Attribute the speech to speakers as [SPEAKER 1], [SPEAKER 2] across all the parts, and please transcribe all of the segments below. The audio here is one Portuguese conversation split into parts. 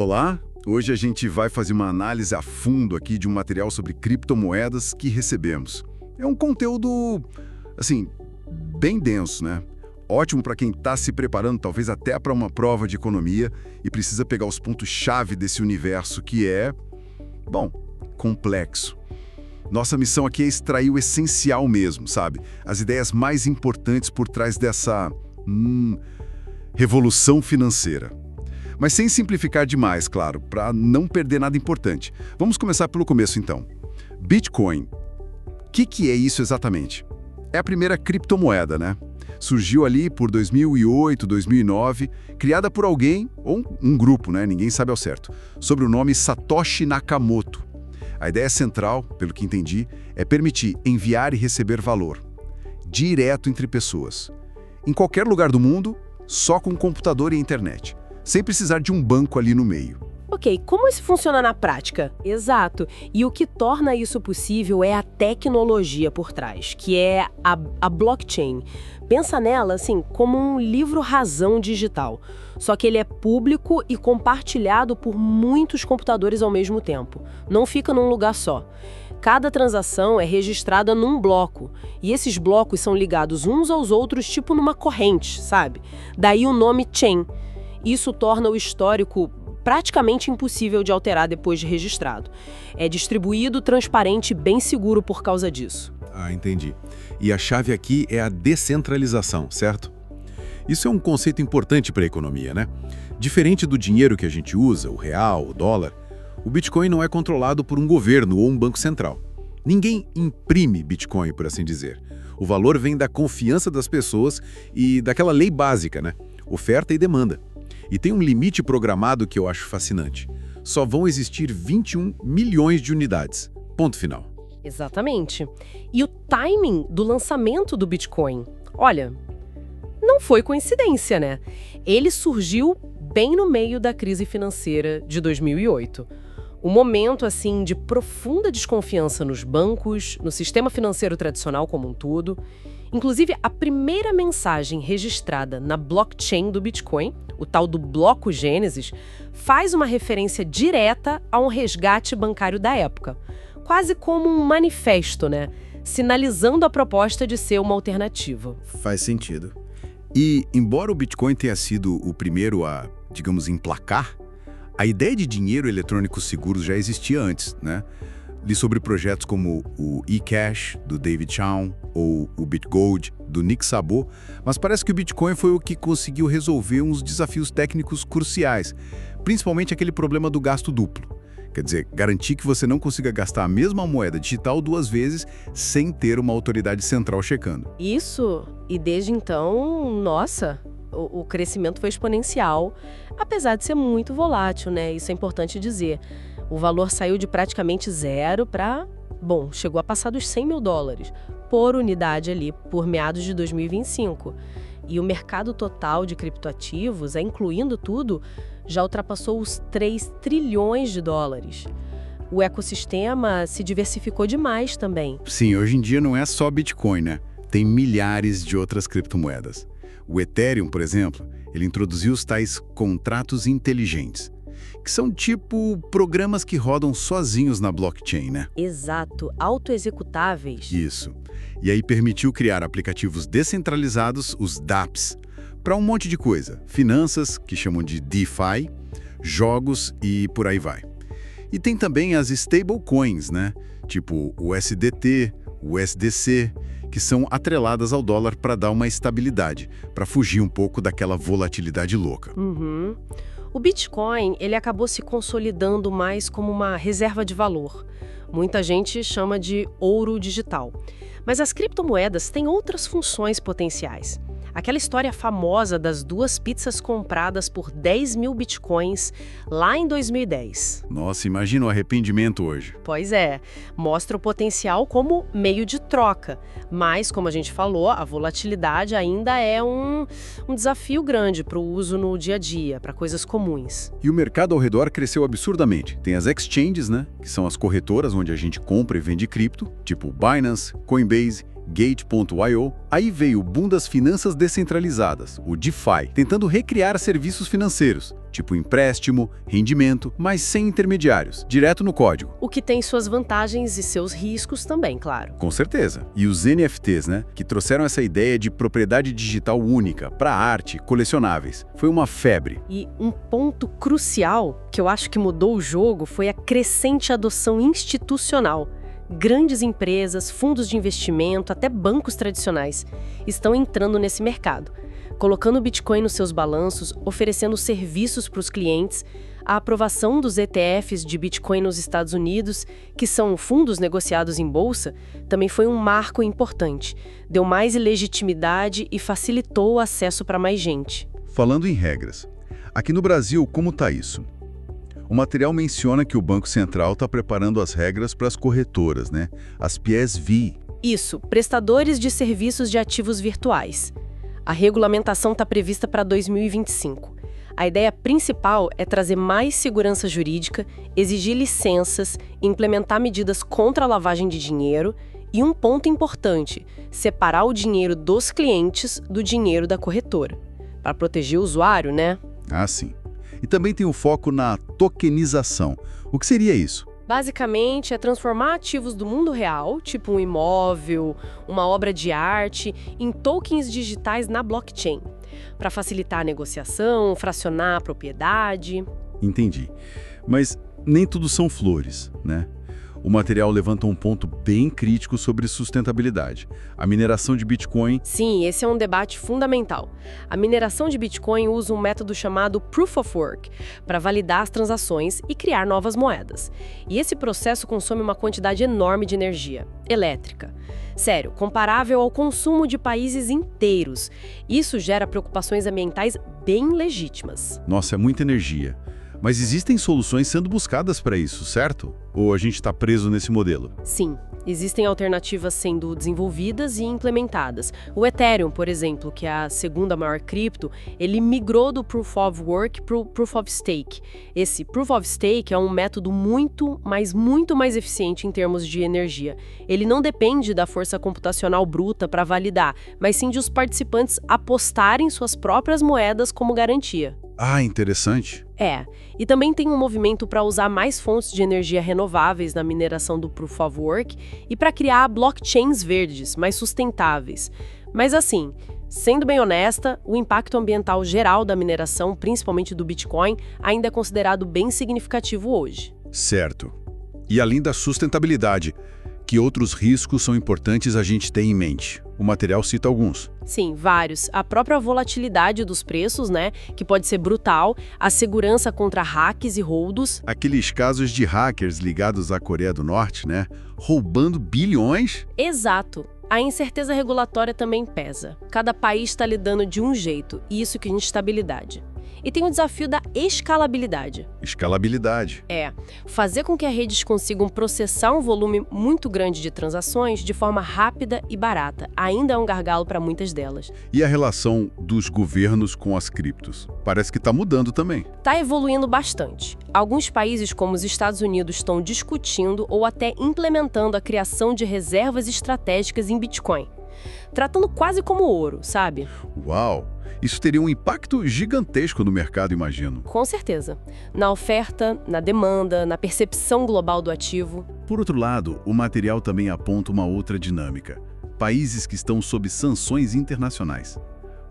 [SPEAKER 1] Olá, hoje a gente vai fazer uma análise a fundo aqui de um material sobre criptomoedas que recebemos. É um conteúdo, assim, bem denso, né? Ótimo para quem está se preparando, talvez até para uma prova de economia e precisa pegar os pontos-chave desse universo que é, bom, complexo. Nossa missão aqui é extrair o essencial mesmo, sabe? As ideias mais importantes por trás dessa revolução financeira. Mas sem simplificar demais, claro, para não perder nada importante. Vamos começar pelo começo, então. Bitcoin. O que é isso exatamente? É a primeira criptomoeda, né? Surgiu ali por 2008, 2009, criada por alguém, ou um grupo, né? Ninguém sabe ao certo, sob o nome Satoshi Nakamoto. A ideia central, pelo que entendi, é permitir enviar e receber valor, direto entre pessoas, em qualquer lugar do mundo, só com computador e internet, sem precisar de um banco ali no meio.
[SPEAKER 2] Ok, como isso funciona na prática? Exato. E o que torna isso possível é a tecnologia por trás, que é a blockchain. Pensa nela, assim, como um livro-razão digital. Só que ele é público e compartilhado por muitos computadores ao mesmo tempo. Não fica num lugar só. Cada transação é registrada num bloco. E esses blocos são ligados uns aos outros, tipo numa corrente, sabe? Daí o nome chain. Isso torna o histórico praticamente impossível de alterar depois de registrado. É distribuído, transparente e bem seguro por causa disso.
[SPEAKER 3] Ah, entendi. E a chave aqui é a descentralização, certo? Isso é um conceito importante para a economia, né? Diferente do dinheiro que a gente usa, o real, o dólar, o Bitcoin não é controlado por um governo ou um banco central. Ninguém imprime Bitcoin, por assim dizer. O valor vem da confiança das pessoas e daquela lei básica, né? Oferta e demanda. E tem um limite programado que eu acho fascinante. Só vão existir 21 milhões de unidades. Ponto final.
[SPEAKER 2] Exatamente. E o timing do lançamento do Bitcoin? Olha, não foi coincidência, né? Ele surgiu bem no meio da crise financeira de 2008. Um momento, assim, de profunda desconfiança nos bancos, no sistema financeiro tradicional como um todo. Inclusive, a primeira mensagem registrada na blockchain do Bitcoin, o tal do bloco Gênesis, faz uma referência direta a um resgate bancário da época. Quase como um manifesto, né? Sinalizando a proposta de ser uma alternativa.
[SPEAKER 1] Faz sentido. E, embora o Bitcoin tenha sido o primeiro a, digamos, emplacar, a ideia de dinheiro eletrônico seguro já existia antes, né? Li sobre projetos como o eCash, do David Chaum, ou o BitGold, do Nick Szabo, mas parece que o Bitcoin foi o que conseguiu resolver uns desafios técnicos cruciais, principalmente aquele problema do gasto duplo. Quer dizer, garantir que você não consiga gastar a mesma moeda digital duas vezes sem ter uma autoridade central checando.
[SPEAKER 2] Isso, e desde então, nossa, o crescimento foi exponencial, apesar de ser muito volátil, né? Isso é importante dizer. O valor saiu de praticamente zero para, bom, chegou a passar dos 100 mil dólares por unidade ali, por meados de 2025. E o mercado total de criptoativos, incluindo tudo, já ultrapassou os 3 trilhões de dólares. O ecossistema se diversificou demais também.
[SPEAKER 1] Sim, hoje em dia não é só Bitcoin, né? Tem milhares de outras criptomoedas. O Ethereum, por exemplo, ele introduziu os tais contratos inteligentes, que são tipo programas que rodam sozinhos na blockchain, né?
[SPEAKER 2] Exato, autoexecutáveis.
[SPEAKER 1] Isso. E aí permitiu criar aplicativos descentralizados, os dApps, para um monte de coisa. Finanças, que chamam de DeFi, jogos e por aí vai. E tem também as stablecoins, né? Tipo o USDT, o USDC, que são atreladas ao dólar para dar uma estabilidade, para fugir um pouco daquela volatilidade louca.
[SPEAKER 2] Uhum. O Bitcoin, ele acabou se consolidando mais como uma reserva de valor. Muita gente chama de ouro digital. Mas as criptomoedas têm outras funções potenciais. Aquela história famosa das 2 pizzas compradas por 10 mil bitcoins lá em 2010.
[SPEAKER 1] Nossa, imagina o arrependimento hoje.
[SPEAKER 2] Pois é, mostra o potencial como meio de troca. Mas, como a gente falou, a volatilidade ainda é um desafio grande para o uso no dia a dia, para coisas comuns.
[SPEAKER 1] E o mercado ao redor cresceu absurdamente. Tem as exchanges, né? Que são as corretoras onde a gente compra e vende cripto, tipo Binance, Coinbase, Gate.io, aí veio o boom das finanças descentralizadas, o DeFi, tentando recriar serviços financeiros, tipo empréstimo, rendimento, mas sem intermediários, direto no código.
[SPEAKER 2] O que tem suas vantagens e seus riscos também, claro.
[SPEAKER 1] Com certeza. E os NFTs, né, que trouxeram essa ideia de propriedade digital única para arte, colecionáveis. Foi uma febre.
[SPEAKER 2] E um ponto crucial que eu acho que mudou o jogo foi a crescente adoção institucional. Grandes empresas, fundos de investimento, até bancos tradicionais estão entrando nesse mercado, colocando o Bitcoin nos seus balanços, oferecendo serviços para os clientes. A aprovação dos ETFs de Bitcoin nos Estados Unidos, que são fundos negociados em bolsa, também foi um marco importante. Deu mais legitimidade e facilitou o acesso para mais gente.
[SPEAKER 1] Falando em regras, aqui no Brasil, como está isso? O material menciona que o Banco Central está preparando as regras para as corretoras, né? As PSV.
[SPEAKER 2] Isso, prestadores de serviços de ativos virtuais. A regulamentação está prevista para 2025. A ideia principal é trazer mais segurança jurídica, exigir licenças, implementar medidas contra a lavagem de dinheiro e um ponto importante, separar o dinheiro dos clientes do dinheiro da corretora. Para proteger o usuário, né?
[SPEAKER 1] Ah, sim. E também tem o foco na tokenização. O que seria isso?
[SPEAKER 2] Basicamente, é transformar ativos do mundo real, tipo um imóvel, uma obra de arte, em tokens digitais na blockchain, para facilitar a negociação, fracionar a propriedade.
[SPEAKER 1] Entendi. Mas nem tudo são flores, né? O material levanta um ponto bem crítico sobre sustentabilidade. A mineração de Bitcoin...
[SPEAKER 2] Sim, esse é um debate fundamental. A mineração de Bitcoin usa um método chamado Proof of Work para validar as transações e criar novas moedas. E esse processo consome uma quantidade enorme de energia elétrica. Sério, comparável ao consumo de países inteiros. Isso gera preocupações ambientais bem legítimas.
[SPEAKER 1] Nossa, é muita energia. Mas existem soluções sendo buscadas para isso, certo? Ou a gente está preso nesse modelo?
[SPEAKER 2] Sim, existem alternativas sendo desenvolvidas e implementadas. O Ethereum, por exemplo, que é a segunda maior cripto, ele migrou do Proof of Work para o Proof of Stake. Esse Proof of Stake é um método muito mais eficiente em termos de energia. Ele não depende da força computacional bruta para validar, mas sim de os participantes apostarem suas próprias moedas como garantia.
[SPEAKER 1] Ah, interessante.
[SPEAKER 2] E também tem um movimento para usar mais fontes de energia renováveis na mineração do Proof of Work e para criar blockchains verdes, mais sustentáveis. Mas assim, sendo bem honesta, o impacto ambiental geral da mineração, principalmente do Bitcoin, ainda é considerado bem significativo hoje.
[SPEAKER 1] Certo. E além da sustentabilidade, que outros riscos são importantes a gente ter em mente? O material cita alguns.
[SPEAKER 2] Sim, vários. A própria volatilidade dos preços, né, que pode ser brutal, a segurança contra hacks e roudos.
[SPEAKER 1] Aqueles casos de hackers ligados à Coreia do Norte, né, roubando bilhões.
[SPEAKER 2] Exato. A incerteza regulatória também pesa. Cada país está lidando de um jeito, e isso cria instabilidade. E tem o desafio da escalabilidade.
[SPEAKER 1] Escalabilidade.
[SPEAKER 2] Fazer com que as redes consigam processar um volume muito grande de transações de forma rápida e barata. Ainda é um gargalo para muitas delas.
[SPEAKER 1] E a relação dos governos com as criptos? Parece que está mudando também.
[SPEAKER 2] Está evoluindo bastante. Alguns países, como os Estados Unidos, estão discutindo ou até implementando a criação de reservas estratégicas em Bitcoin. Tratando quase como ouro, sabe?
[SPEAKER 1] Uau! Isso teria um impacto gigantesco no mercado, imagino.
[SPEAKER 2] Com certeza. Na oferta, na demanda, na percepção global do ativo.
[SPEAKER 1] Por outro lado, o material também aponta uma outra dinâmica. Países que estão sob sanções internacionais.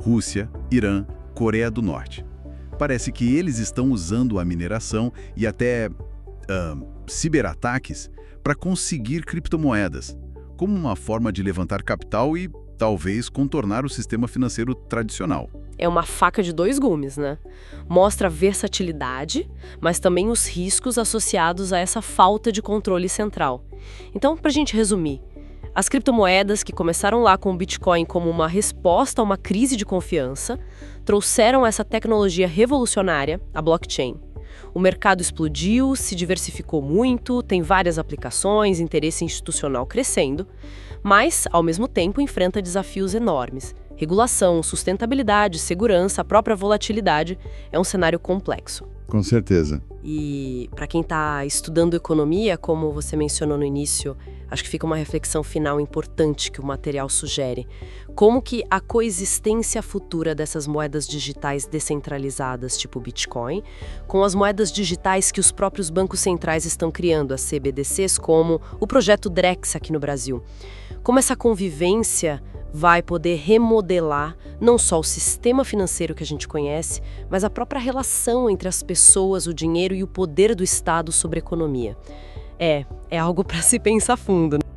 [SPEAKER 1] Rússia, Irã, Coreia do Norte. Parece que eles estão usando a mineração e até ciberataques para conseguir criptomoedas, como uma forma de levantar capital e talvez contornar o sistema financeiro tradicional.
[SPEAKER 2] É uma faca de dois gumes, né? Mostra a versatilidade, mas também os riscos associados a essa falta de controle central. Então, para a gente resumir, as criptomoedas que começaram lá com o Bitcoin como uma resposta a uma crise de confiança, trouxeram essa tecnologia revolucionária, a blockchain. O mercado explodiu, se diversificou muito, tem várias aplicações, interesse institucional crescendo, mas, ao mesmo tempo, enfrenta desafios enormes. Regulação, sustentabilidade, segurança, a própria volatilidade é um cenário complexo.
[SPEAKER 1] Com certeza.
[SPEAKER 2] E para quem está estudando economia, como você mencionou no início, acho que fica uma reflexão final importante que o material sugere. Como que a coexistência futura dessas moedas digitais descentralizadas, tipo Bitcoin, com as moedas digitais que os próprios bancos centrais estão criando, as CBDCs, como o projeto Drex aqui no Brasil. Como essa convivência vai poder remodelar não só o sistema financeiro que a gente conhece, mas a própria relação entre as pessoas, o dinheiro e o poder do Estado sobre a economia. É algo para se pensar fundo, né?